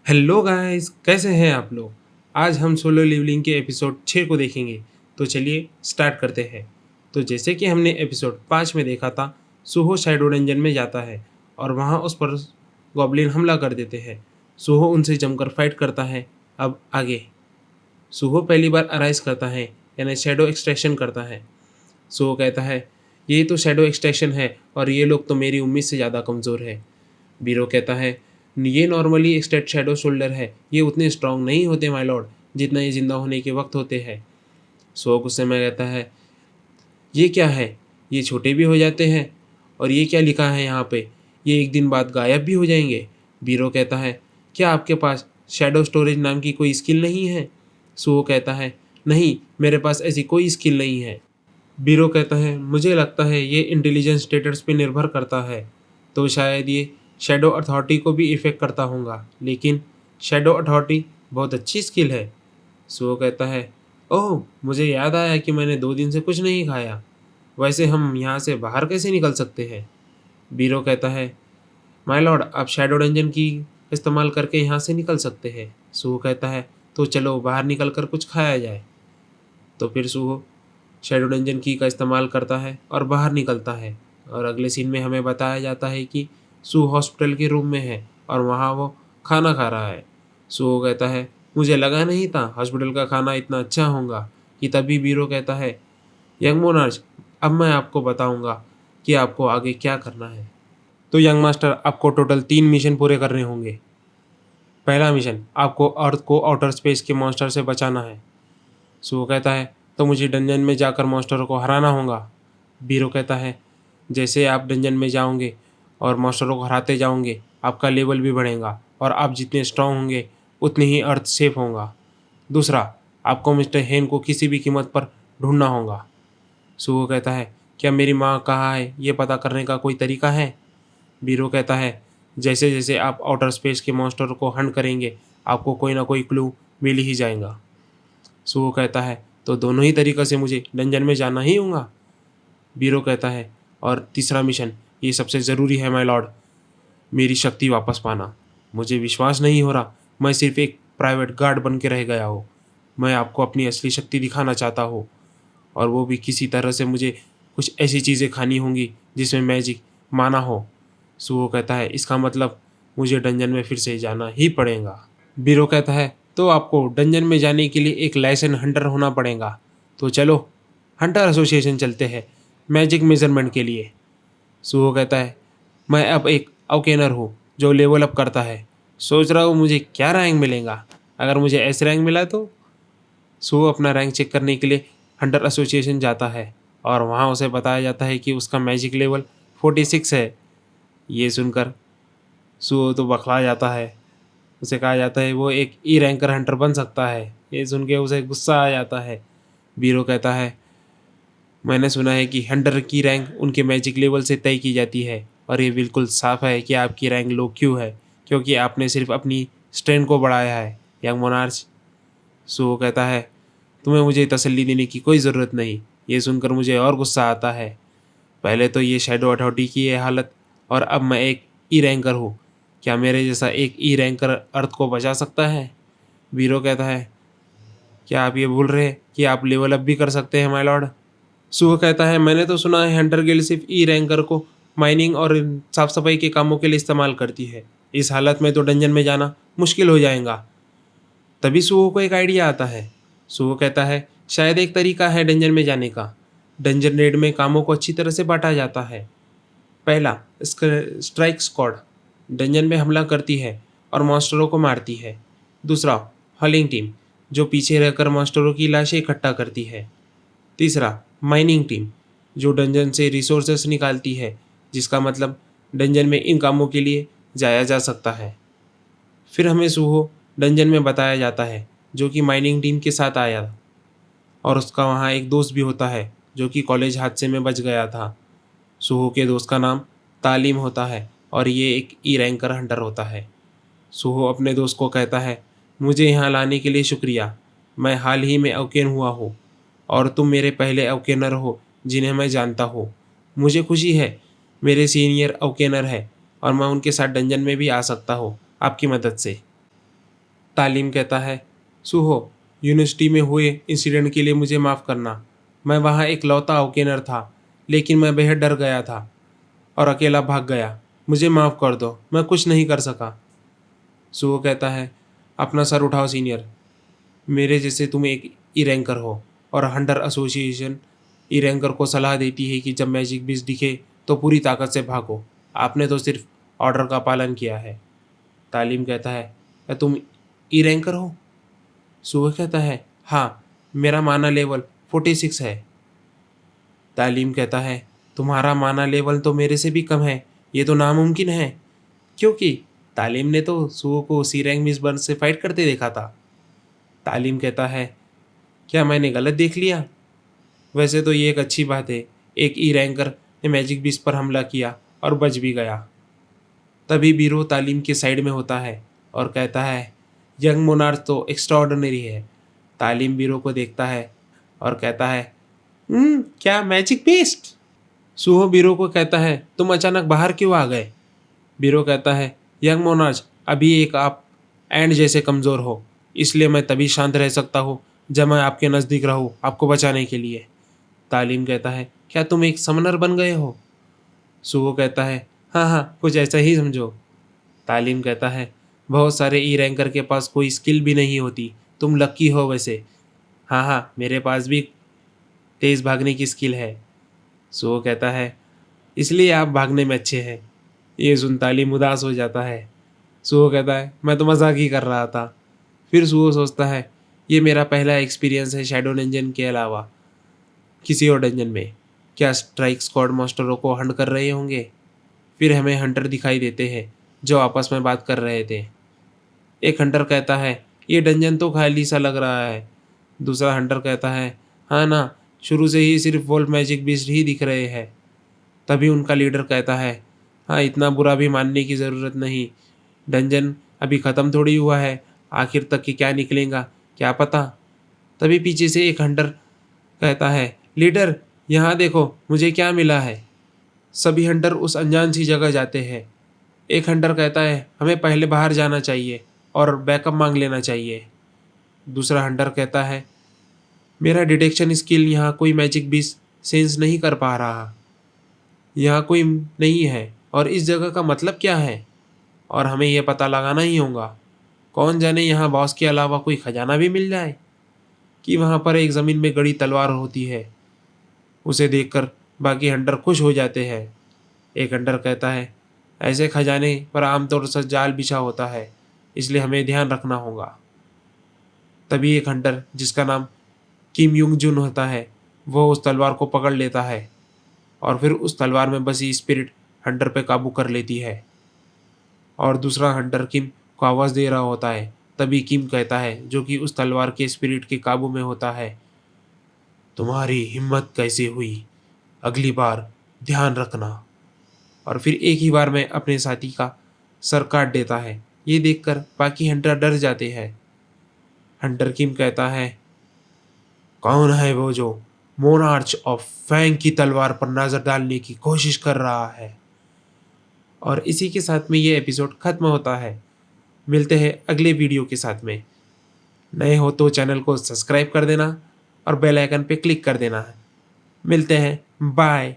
Hello guys, कैसे हैं आप लोग। आज हम सोलो लेवलिंग के एपिसोड 6 को देखेंगे। तो चलिए स्टार्ट करते हैं। तो जैसे कि हमने एपिसोड 5 में देखा था, सुहो शैडो डंजन में जाता है और वहाँ उस पर गॉब्लिन हमला कर देते हैं। सुहो उनसे जमकर फाइट करता है। अब आगे सुहो पहली बार अराइज करता है, यानी शैडो एक्सट्रैक्शन करता है। सुहो कहता है, ये तो शैडो एक्सट्रैक्शन है और ये लोग तो मेरी उम्मीद से ज़्यादा कमज़ोर है। बीरो कहता है, ये नॉर्मली एक्सटेट शैडो शोल्डर है, ये उतने स्ट्रांग नहीं होते माय लॉर्ड, जितना ये जिंदा होने के वक्त होते हैं। सो गुस्से में कहता है, ये क्या है, ये छोटे भी हो जाते हैं, और ये क्या लिखा है यहाँ पे, ये एक दिन बाद गायब भी हो जाएंगे। बीरो कहता है, क्या आपके पास शैडो स्टोरेज नाम की कोई स्किल नहीं है। सो कहता है, नहीं, मेरे पास ऐसी कोई स्किल नहीं है। बीरो कहता है, मुझे लगता है ये इंटेलिजेंस स्टेटस पे निर्भर करता है, तो शायद ये शैडो अथॉरिटी को भी इफ़ेक्ट करता होगा, लेकिन शैडो अथॉरिटी बहुत अच्छी स्किल है। सो कहता है, ओह, मुझे याद आया कि मैंने 2 दिन से कुछ नहीं खाया, वैसे हम यहाँ से बाहर कैसे निकल सकते हैं। बीरो कहता है, माय लॉर्ड, आप शैडो डंजन की इस्तेमाल करके यहाँ से निकल सकते हैं। सो कहता है, तो चलो बाहर निकल कर कुछ खाया जाए। तो फिर सुहो शैडो डंजन की का इस्तेमाल करता है और बाहर निकलता है, और अगले सीन में हमें बताया जाता है कि सू हॉस्पिटल के रूम में है और वहाँ वो खाना खा रहा है। सू कहता है, मुझे लगा नहीं था हॉस्पिटल का खाना इतना अच्छा होगा। कि तभी बीरो कहता है, यंग मोनार्च, अब मैं आपको बताऊंगा कि आपको आगे क्या करना है। तो यंग मास्टर, आपको टोटल 3 मिशन पूरे करने होंगे। पहला मिशन, आपको अर्थ को आउटर स्पेस के मॉन्स्टर से बचाना है। सो कहता है, तो मुझे डंजन में जाकर मॉन्स्टरों को हराना होगा। बीरो कहता है, जैसे आप डंजन में जाओगे और मॉन्स्टरों को हराते जाओगे, आपका लेवल भी बढ़ेगा और आप जितने स्ट्रांग होंगे उतनी ही अर्थ सेफ होगा। दूसरा, आपको मिस्टर हेन को किसी भी कीमत पर ढूंढना होगा। सुहो कहता है, क्या मेरी माँ कहाँ है ये पता करने का कोई तरीका है। बीरो कहता है, जैसे जैसे आप आउटर स्पेस के मॉन्स्टर को हंट करेंगे, आपको कोई ना कोई क्लू मिल ही जाएगा। सुहो कहता है, तो दोनों ही तरीक़े से मुझे डंजन में जाना ही होगा। बीरो कहता है, और तीसरा मिशन, ये सबसे ज़रूरी है माय लॉर्ड, मेरी शक्ति वापस पाना। मुझे विश्वास नहीं हो रहा, मैं सिर्फ एक प्राइवेट गार्ड बन के रह गया हूँ। मैं आपको अपनी असली शक्ति दिखाना चाहता हूँ, और वो भी किसी तरह से मुझे कुछ ऐसी चीज़ें खानी होंगी जिसमें मैजिक माना हो। सुहो कहता है, इसका मतलब मुझे डंजन में फिर से जाना ही पड़ेगा। बीरो कहता है, तो आपको डंजन में जाने के लिए एक लाइसेंस हंटर होना पड़ेगा। तो चलो हंटर एसोसिएशन चलते हैं मैजिक मेजरमेंट के लिए। सुहो कहता है, मैं अब एक अवकेनर हूँ जो लेवल अप करता है। सोच रहा हूँ मुझे क्या रैंक मिलेगा। अगर मुझे ऐसे रैंक मिला तो। सुहो अपना रैंक चेक करने के लिए हंटर एसोसिएशन जाता है और वहाँ उसे बताया जाता है कि उसका मैजिक लेवल 46 है। ये सुनकर सुहो तो बखला जाता है। उसे कहा जाता है वो एक ई रैंकर हंटर बन सकता है। ये सुन के उसे गुस्सा आ जाता है। बीरो कहता है, मैंने सुना है कि हंटर की रैंक उनके मैजिक लेवल से तय की जाती है, और ये बिल्कुल साफ है कि आपकी रैंक लो क्यों है, क्योंकि आपने सिर्फ अपनी स्ट्रेंथ को बढ़ाया है यंग मोनार्च। सो वो कहता है, तुम्हें मुझे तसल्ली देने की कोई ज़रूरत नहीं। ये सुनकर मुझे और गुस्सा आता है। पहले तो ये शैडो अथॉरिटी की ये हालत, और अब मैं एक ई रैंकर हूँ। क्या मेरे जैसा एक ई रैंकर अर्थ को बचा सकता है। बीरो कहता है, क्या आप ये भूल रहे हैं कि आप लेवल अप भी कर सकते हैं माय लॉर्ड। सुहो कहता है, मैंने तो सुना है हंटर गिल्ड सिर्फ ई रैंकर को माइनिंग और साफ सफाई के कामों के लिए इस्तेमाल करती है। इस हालत में तो डंजन में जाना मुश्किल हो जाएगा। तभी सुहो को एक आइडिया आता है। सुहो कहता है, शायद एक तरीका है डंजन में जाने का। डंजन रेड में कामों को अच्छी तरह से बांटा जाता है। पहला, स्ट्राइक स्क्वाड डंजन में हमला करती है और मॉन्स्टरों को मारती है। दूसरा, हॉलिंग टीम जो पीछे रहकर मॉन्स्टरों की लाशें इकट्ठा करती है। तीसरा, माइनिंग टीम जो डंजन से रिसोर्सेस निकालती है, जिसका मतलब डंजन में इन कामों के लिए जाया जा सकता है। फिर हमें सुहो डंजन में बताया जाता है जो कि माइनिंग टीम के साथ आया, और उसका वहाँ एक दोस्त भी होता है जो कि कॉलेज हादसे में बच गया था। सुहो के दोस्त का नाम तालीम होता है और ये एक ई रैंकर हंटर होता है। सुहो अपने दोस्त को कहता है, मुझे यहाँ लाने के लिए शुक्रिया। मैं हाल ही में अवकेन हुआ हूँ और तुम मेरे पहले अवकेनर हो जिन्हें मैं जानता हूँ। मुझे खुशी है मेरे सीनियर अवकेनर है और मैं उनके साथ डंजन में भी आ सकता हूँ आपकी मदद से। तालीम कहता है, सुहो, यूनिवर्सिटी में हुए इंसिडेंट के लिए मुझे माफ़ करना। मैं वहाँ एक लौता ओकेनर था, लेकिन मैं बेहद डर गया था और अकेला भाग गया। मुझे माफ़ कर दो, मैं कुछ नहीं कर सका। सुहो कहता है, अपना सर उठाओ सीनियर। मेरे जैसे तुम एक ई रैंकर हो और हंटर एसोसिएशन ई रैंकर को सलाह देती है कि जब मैजिक बीस्ट दिखे तो पूरी ताकत से भागो। आपने तो सिर्फ ऑर्डर का पालन किया है। तालीम कहता है, क्या तुम ई रैंकर हो? सुबह कहता है, हाँ, मेरा माना लेवल 46 है। तालीम कहता है, तुम्हारा माना लेवल तो मेरे से भी कम है, ये तो नामुमकिन है। क्योंकि तालीम ने तो सुबह को सी रैंक मिस बर्न से फाइट करते देखा था। तालीम कहता है, क्या मैंने गलत देख लिया? वैसे तो ये एक अच्छी बात है, एक ई रैंकर ने मैजिक बीस्ट पर हमला किया और बच भी गया। तभी बीरो तालीम के साइड में होता है और कहता है, यंग मोनार्च तो एक्स्ट्राऑर्डिनरी है। तालीम बीरो को देखता है और कहता है, क्या मैजिक बीस्ट? सुहो बीरो को कहता है, तुम अचानक बाहर क्यों आ गए? बीरो कहता है, यंग मोनार्च, अभी एक आप एंड जैसे कमज़ोर हो, इसलिए मैं तभी शांत रह सकता हूँ जब मैं आपके नज़दीक रहूँ आपको बचाने के लिए। तालीम कहता है, क्या तुम एक समनर बन गए हो? सुहो कहता है, हाँ हाँ, कुछ ऐसा ही समझो। तालीम कहता है, बहुत सारे ई रैंकर के पास कोई स्किल भी नहीं होती, तुम लक्की हो वैसे। हाँ हाँ, मेरे पास भी तेज़ भागने की स्किल है। सुहो कहता है, इसलिए आप भागने में अच्छे हैं। ये सुन तालीम उदास हो जाता है। सुहो कहता है, मैं तो मजाक ही कर रहा था। फिर सुहो सोचता है, ये मेरा पहला एक्सपीरियंस है शैडो डंजन के अलावा किसी और डंजन में। क्या स्ट्राइक स्क्वाड मॉन्स्टरों को हंट कर रहे होंगे? फिर हमें हंटर दिखाई देते हैं जो आपस में बात कर रहे थे। एक हंटर कहता है, ये डंजन तो खाली सा लग रहा है। दूसरा हंटर कहता है, हाँ ना, शुरू से ही सिर्फ वोल्फ मैजिक बीस्ट ही दिख रहे हैं। तभी उनका लीडर कहता है, हाँ, इतना बुरा भी मानने की ज़रूरत नहीं। डंजन अभी ख़त्म थोड़ी हुआ है, आखिर तक कि क्या निकलेगा क्या पता। तभी पीछे से एक हंटर कहता है, लीडर, यहाँ देखो मुझे क्या मिला है। सभी हंटर उस अनजान सी जगह जाते हैं। एक हंटर कहता है, हमें पहले बाहर जाना चाहिए और बैकअप मांग लेना चाहिए। दूसरा हंटर कहता है, मेरा डिटेक्शन स्किल यहाँ कोई मैजिक बीस्ट सेंस नहीं कर पा रहा। यहाँ कोई नहीं है और इस जगह का मतलब क्या है, और हमें यह पता लगाना ही होगा। कौन जाने यहाँ बॉस के अलावा कोई खजाना भी मिल जाए कि वहाँ पर एक ज़मीन में गड़ी तलवार होती है। उसे देखकर बाकी हंटर खुश हो जाते हैं। एक हंटर कहता है, ऐसे खजाने पर आमतौर से जाल बिछा होता है, इसलिए हमें ध्यान रखना होगा। तभी एक हंटर जिसका नाम किम युंग जुन होता है, वो उस तलवार को पकड़ लेता है और फिर उस तलवार में बसी स्पिरिट हंटर पे काबू कर लेती है। और दूसरा हंटर किम को आवाज़ दे रहा होता है। तभी किम कहता है, जो कि उस तलवार के स्पिरिट के काबू में होता है, तुम्हारी हिम्मत कैसे हुई, अगली बार ध्यान रखना। और फिर एक ही बार में अपने साथी का सर काट देता है। ये देखकर बाकी हंटर डर जाते हैं। हंटर किम कहता है, कौन है वो जो मोनार्च ऑफ फैंग की तलवार पर नजर डालने की कोशिश कर रहा है? और इसी के साथ में ये एपिसोड खत्म होता है। मिलते हैं अगले वीडियो के साथ में। नए हो तो चैनल को सब्सक्राइब कर देना और बेल आइकन पे क्लिक कर देना है। मिलते हैं, बाय।